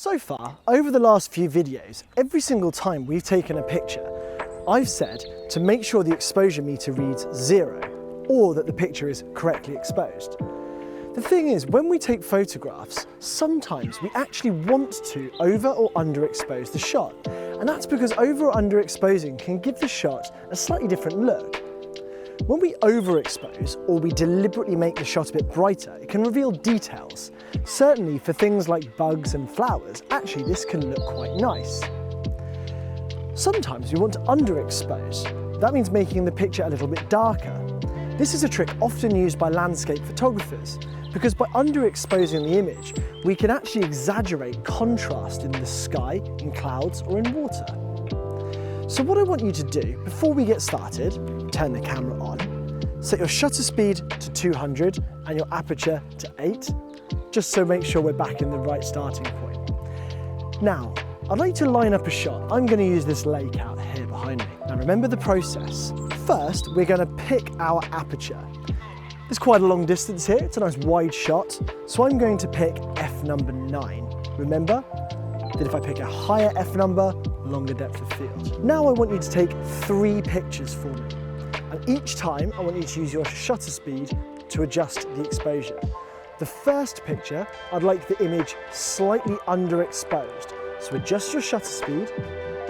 So far, over the last few videos, every single time we've taken a picture, I've said to make sure the exposure meter reads 0, or that the picture is correctly exposed. The thing is, when we take photographs, sometimes we actually want to over or underexpose the shot. And that's because over or underexposing can give the shot a slightly different look. When we overexpose or we deliberately make the shot a bit brighter, it can reveal details. Certainly for things like bugs and flowers, actually this can look quite nice. Sometimes we want to underexpose. That means making the picture a little bit darker. This is a trick often used by landscape photographers, because by underexposing the image, we can actually exaggerate contrast in the sky, in clouds, or in water. So what I want you to do before we get started, turn the camera on, set your shutter speed to 200 and your aperture to 8, just so make sure we're back in the right starting point. Now, I'd like to line up a shot. I'm going to use this lake out here behind me. Now remember the process. First, we're going to pick our aperture. There's quite a long distance here, it's a nice wide shot, so I'm going to pick f number 9. Remember that if I pick a higher f number, longer depth of field. Now I want you to take 3 pictures for me, and each time I want you to use your shutter speed to adjust the exposure. The first picture, I'd like the image slightly underexposed, so adjust your shutter speed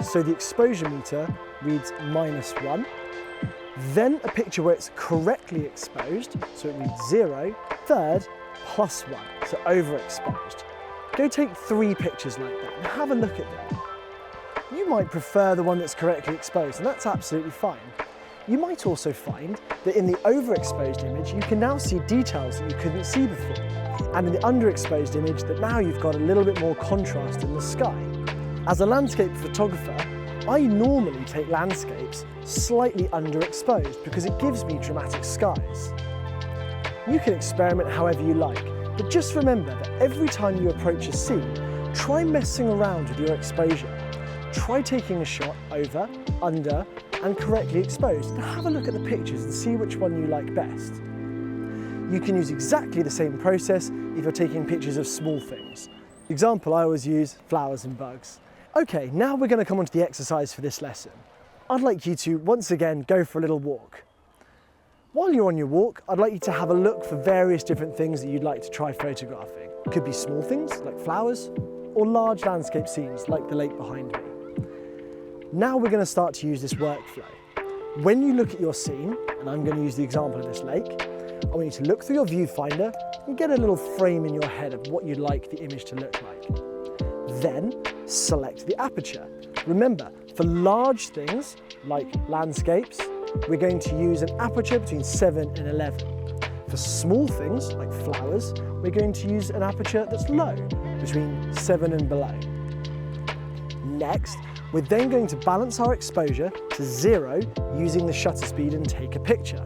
so the exposure meter reads -1. Then a picture where it's correctly exposed, so it reads 0. Third, +1, so overexposed. Go take 3 pictures like that and have a look at them. You might prefer the one that's correctly exposed, and that's absolutely fine. You might also find that in the overexposed image, you can now see details that you couldn't see before. And in the underexposed image, that now you've got a little bit more contrast in the sky. As a landscape photographer, I normally take landscapes slightly underexposed because it gives me dramatic skies. You can experiment however you like, but just remember that every time you approach a scene, try messing around with your exposure. Try taking a shot over, under, and correctly exposed, and have a look at the pictures and see which one you like best. You can use exactly the same process if you're taking pictures of small things. Example, I always use flowers and bugs. Okay, now we're going to come on to the exercise for this lesson. I'd like you to, once again, go for a little walk. While you're on your walk, I'd like you to have a look for various different things that you'd like to try photographing. It could be small things, like flowers, or large landscape scenes, like the lake behind me. Now we're going to start to use this workflow. When you look at your scene, and I'm going to use the example of this lake, I want you to look through your viewfinder and get a little frame in your head of what you'd like the image to look like. Then, select the aperture. Remember, for large things, like landscapes, we're going to use an aperture between 7 and 11. For small things, like flowers, we're going to use an aperture that's low, between 7 and below. Next, we're then going to balance our exposure to 0 using the shutter speed and take a picture.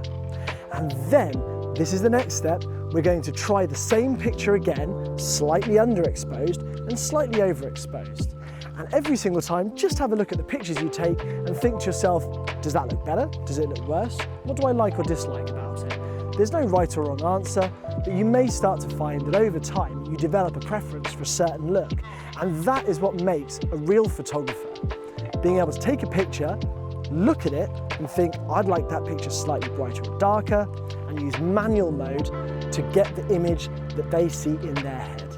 And then, this is the next step, we're going to try the same picture again, slightly underexposed and slightly overexposed. And every single time, just have a look at the pictures you take and think to yourself, does that look better? Does it look worse? What do I like or dislike about it? There's no right or wrong answer, but you may start to find that over time, you develop a preference for a certain look. And that is what makes a real photographer. Being able to take a picture, look at it and think, I'd like that picture slightly brighter or darker, and use manual mode to get the image that they see in their head.